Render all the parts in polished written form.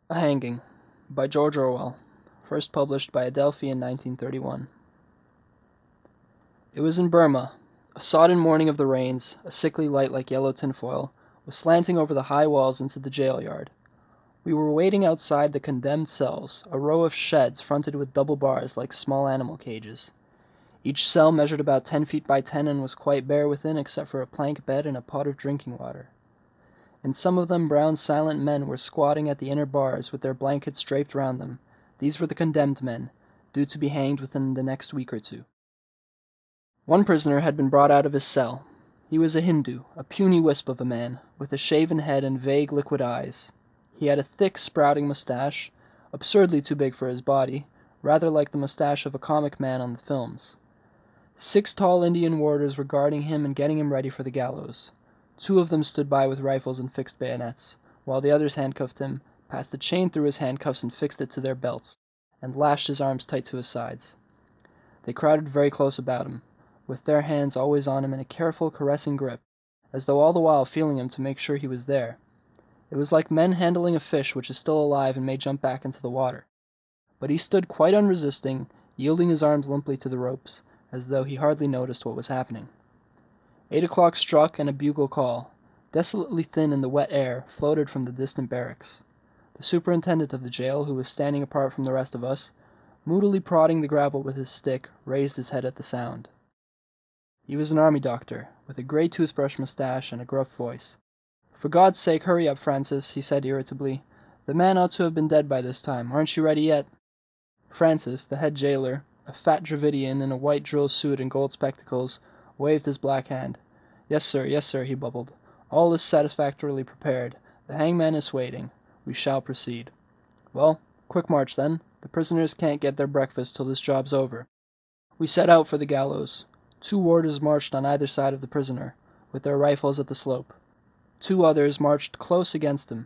A Hanging by George Orwell, first published by Adelphi in 1931. It was in Burma. A sodden morning of the rains, a sickly light like yellow tinfoil, was slanting over the high walls into the jail yard. We were waiting outside the condemned cells, a row of sheds fronted with double bars like small animal cages. Each cell measured about 10 feet by 10 and was quite bare within except for a plank bed and a pot of drinking water. In some of them brown silent men were squatting at the inner bars with their blankets draped round them. These were the condemned men, due to be hanged within the next week or two. One prisoner had been brought out of his cell. He was a Hindu, a puny wisp of a man, with a shaven head and vague liquid eyes. He had a thick sprouting mustache, absurdly too big for his body, rather like the mustache of a comic man on the films. 6 tall Indian warders were guarding him and getting him ready for the gallows. 2 of them stood by with rifles and fixed bayonets, while the others handcuffed him, passed a chain through his handcuffs and fixed it to their belts, and lashed his arms tight to his sides. They crowded very close about him, with their hands always on him in a careful, caressing grip, as though all the while feeling him to make sure he was there. It was like men handling a fish which is still alive and may jump back into the water. But he stood quite unresisting, yielding his arms limply to the ropes, as though he hardly noticed what was happening. 8 o'clock struck, and a bugle call, desolately thin in the wet air, floated from the distant barracks. The superintendent of the jail, who was standing apart from the rest of us, moodily prodding the gravel with his stick, raised his head at the sound. He was an army doctor, with a gray toothbrush mustache and a gruff voice. "For God's sake, hurry up, Francis," he said irritably. "The man ought to have been dead by this time. Aren't you ready yet?" Francis, the head jailer, a fat Dravidian in a white drill suit and gold spectacles, waved his black hand. Yes, sir, he bubbled. "All is satisfactorily prepared. The hangman is waiting. We shall proceed." "Well, quick march, then. The prisoners can't get their breakfast till this job's over." We set out for the gallows. 2 warders marched on either side of the prisoner, with their rifles at the slope. 2 others marched close against him,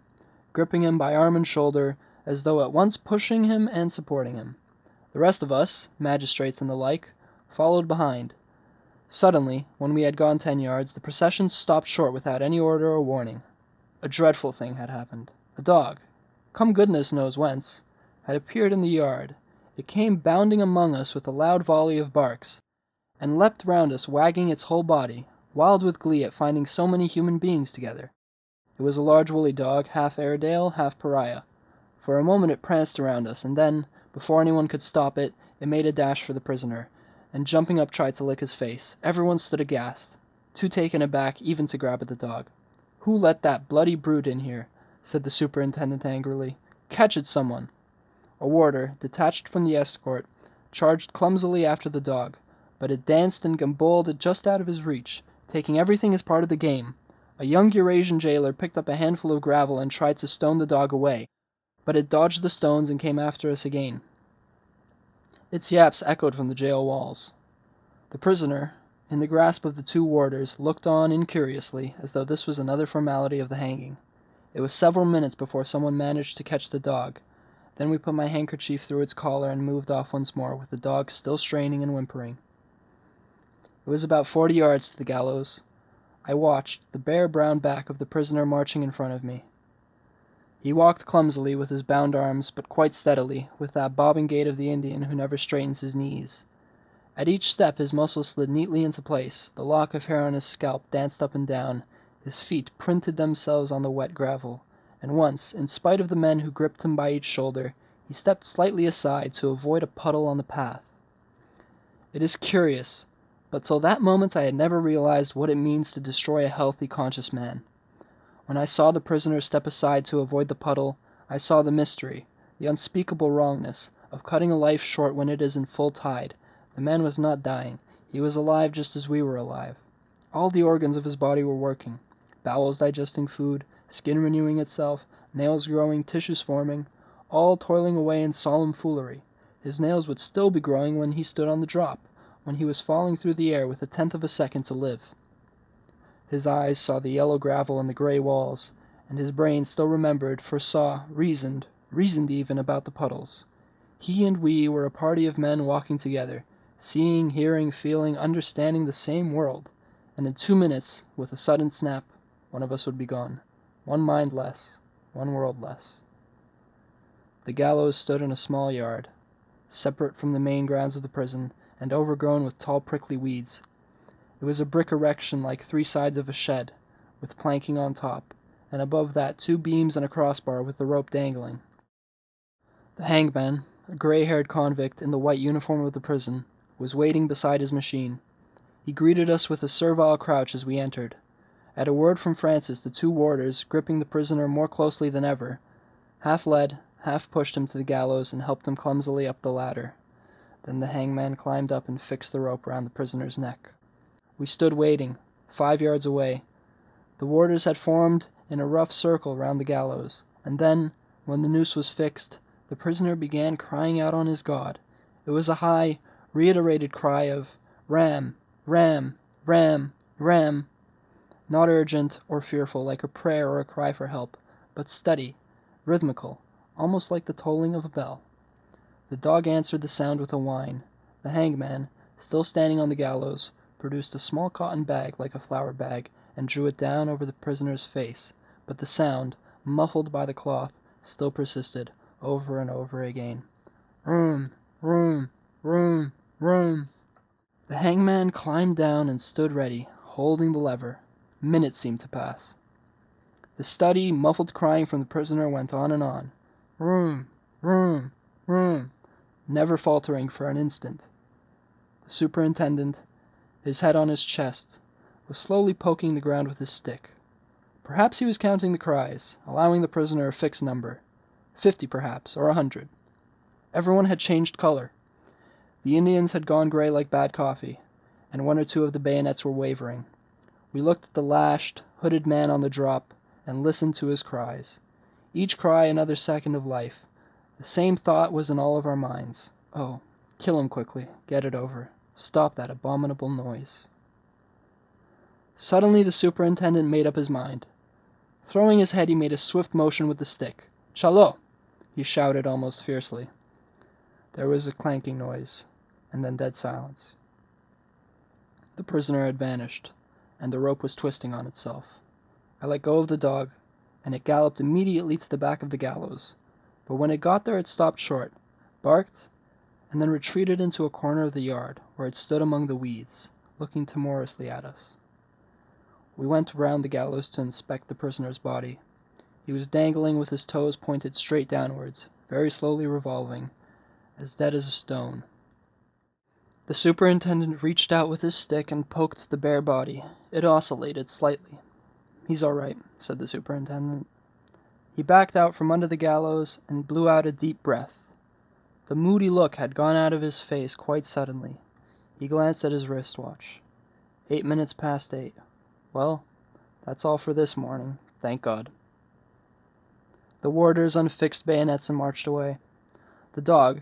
gripping him by arm and shoulder, as though at once pushing him and supporting him. The rest of us, magistrates and the like, followed behind. Suddenly, when we had gone 10 yards, the procession stopped short without any order or warning. A dreadful thing had happened. A dog, come goodness knows whence, had appeared in the yard. It came bounding among us with a loud volley of barks, and leapt round us, wagging its whole body, wild with glee at finding so many human beings together. It was a large woolly dog, half Airedale, half pariah. For a moment it pranced around us, and then, before anyone could stop it, it made a dash for the prisoner, and jumping up tried to lick his face. Everyone stood aghast, too taken aback even to grab at the dog. "Who let that bloody brute in here?" said the superintendent angrily. "Catch it, someone!" A warder, detached from the escort, charged clumsily after the dog, but it danced and gamboled just out of his reach, taking everything as part of the game. A young Eurasian jailer picked up a handful of gravel and tried to stone the dog away, but it dodged the stones and came after us again. Its yaps echoed from the jail walls. The prisoner, in the grasp of the 2 warders, looked on incuriously, as though this was another formality of the hanging. It was several minutes before someone managed to catch the dog. Then we put my handkerchief through its collar and moved off once more, with the dog still straining and whimpering. It was about 40 yards to the gallows. I watched the bare brown back of the prisoner marching in front of me. He walked clumsily with his bound arms, but quite steadily, with that bobbing gait of the Indian who never straightens his knees. At each step his muscles slid neatly into place, the lock of hair on his scalp danced up and down, his feet printed themselves on the wet gravel, and once, in spite of the men who gripped him by each shoulder, he stepped slightly aside to avoid a puddle on the path. It is curious, but till that moment I had never realized what it means to destroy a healthy, conscious man. When I saw the prisoner step aside to avoid the puddle, I saw the mystery, the unspeakable wrongness, of cutting a life short when it is in full tide. The man was not dying. He was alive just as we were alive. All the organs of his body were working, bowels digesting food, skin renewing itself, nails growing, tissues forming, all toiling away in solemn foolery. His nails would still be growing when he stood on the drop, when he was falling through the air with 1/10 of a second to live. His eyes saw the yellow gravel and the gray walls, and his brain still remembered, foresaw, reasoned even about the puddles. He and we were a party of men walking together, seeing, hearing, feeling, understanding the same world, and in 2 minutes, with a sudden snap, one of us would be gone. 1 mind less, 1 world less. The gallows stood in a small yard, separate from the main grounds of the prison, and overgrown with tall prickly weeds. It was a brick erection like 3 sides of a shed, with planking on top, and above that 2 beams and a crossbar with the rope dangling. The hangman, a gray-haired convict in the white uniform of the prison, was waiting beside his machine. He greeted us with a servile crouch as we entered. At a word from Francis, the 2 warders, gripping the prisoner more closely than ever, half led, half pushed him to the gallows and helped him clumsily up the ladder. Then the hangman climbed up and fixed the rope round the prisoner's neck. We stood waiting, 5 yards away. The warders had formed in a rough circle round the gallows, and then, when the noose was fixed, the prisoner began crying out on his God. It was a high, reiterated cry of "Ram! Ram! Ram! Ram!" Not urgent or fearful like a prayer or a cry for help, but steady, rhythmical, almost like the tolling of a bell. The dog answered the sound with a whine. The hangman, still standing on the gallows, produced a small cotton bag like a flour bag and drew it down over the prisoner's face, but the sound, muffled by the cloth, still persisted, over and over again. "Room! Room! Room! Room!" The hangman climbed down and stood ready, holding the lever. Minutes seemed to pass. The steady, muffled crying from the prisoner went on and on. "Room! Room! Room!" never faltering for an instant. The superintendent, his head on his chest, was slowly poking the ground with his stick. Perhaps he was counting the cries, allowing the prisoner a fixed number. 50 perhaps, or 100. Everyone had changed color. The Indians had gone gray like bad coffee, and 1 or 2 of the bayonets were wavering. We looked at the lashed, hooded man on the drop, and listened to his cries. Each cry another second of life. The same thought was in all of our minds. Oh, kill him quickly, get it over. Stop that abominable noise. Suddenly the superintendent made up his mind. Throwing his head, he made a swift motion with the stick. "Chalot!" he shouted almost fiercely. There was a clanking noise, and then dead silence. The prisoner had vanished, and the rope was twisting on itself. I let go of the dog, and it galloped immediately to the back of the gallows. But when it got there it stopped short, barked, and then retreated into a corner of the yard, where it stood among the weeds, looking timorously at us. We went round the gallows to inspect the prisoner's body. He was dangling with his toes pointed straight downwards, very slowly revolving, as dead as a stone. The superintendent reached out with his stick and poked the bare body. It oscillated slightly. "He's all right," said the superintendent. He backed out from under the gallows and blew out a deep breath. The moody look had gone out of his face quite suddenly. He glanced at his wristwatch. 8 minutes past 8. Well, that's all for this morning, thank God. The warders unfixed bayonets and marched away. The dog,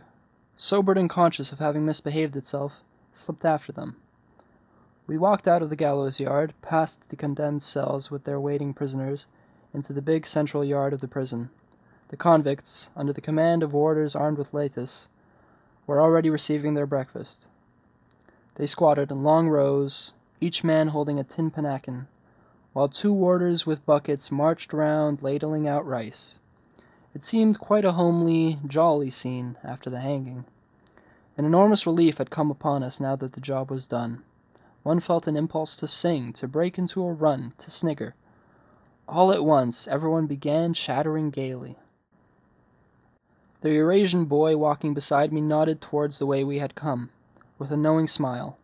sobered and conscious of having misbehaved itself, slipped after them. We walked out of the gallows yard, past the condemned cells with their waiting prisoners, into the big central yard of the prison. The convicts, under the command of warders armed with lathis, were already receiving their breakfast. They squatted in long rows, each man holding a tin pannikin, while 2 warders with buckets marched round ladling out rice. It seemed quite a homely, jolly scene after the hanging. An enormous relief had come upon us now that the job was done. One felt an impulse to sing, to break into a run, to snigger. All at once, everyone began chattering gaily. The Eurasian boy walking beside me nodded towards the way we had come, with a knowing smile.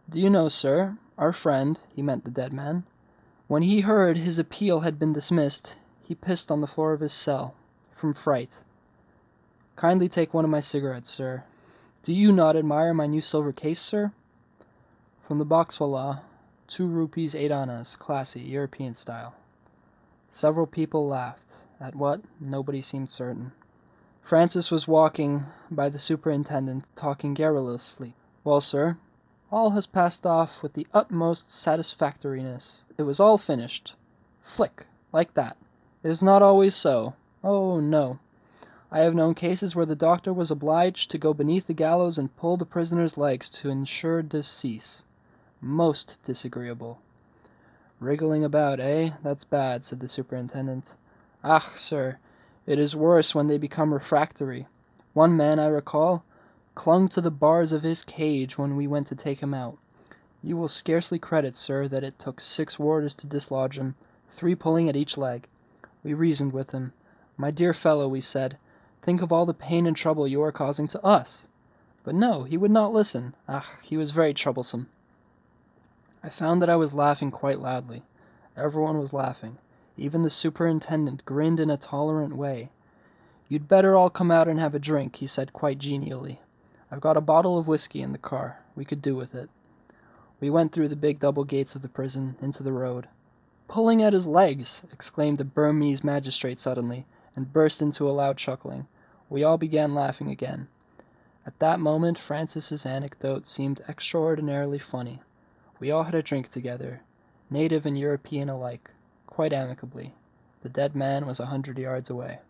"Do you know, sir, our friend," he meant the dead man, "when he heard his appeal had been dismissed, he pissed on the floor of his cell, from fright. Kindly take one of my cigarettes, sir. Do you not admire my new silver case, sir? From the boxwallah, 2 rupees 8 annas, classy, European style." Several people laughed. At what? Nobody seemed certain. Francis was walking by the superintendent, talking garrulously. "Well, sir, all has passed off with the utmost satisfactoriness. It was all finished. Flick, like that. It is not always so. Oh, no. I have known cases where the doctor was obliged to go beneath the gallows and pull the prisoner's legs to ensure decease. Most disagreeable." "Wriggling about, eh? That's bad," said the superintendent. "Ah, sir, It is worse when they become refractory. One man, I recall, clung to the bars of his cage when we went to take him out. You will scarcely credit, sir, that it took 6 warders to dislodge him, 3 pulling at each leg. We reasoned with him. My dear fellow, we said, think of all the pain and trouble you are causing to us. But no, he would not listen. Ah, he was very troublesome. I found that I was laughing quite loudly. Everyone was laughing. Even the superintendent grinned in a tolerant way. "You'd better all come out and have a drink," he said quite genially. "I've got a bottle of whiskey in the car. We could do with it." We went through the big double gates of the prison, into the road. "Pulling at his legs!" exclaimed the Burmese magistrate suddenly, and burst into a loud chuckling. We all began laughing again. At that moment Francis's anecdote seemed extraordinarily funny. We all had a drink together, native and European alike, quite amicably. The dead man was 100 yards away.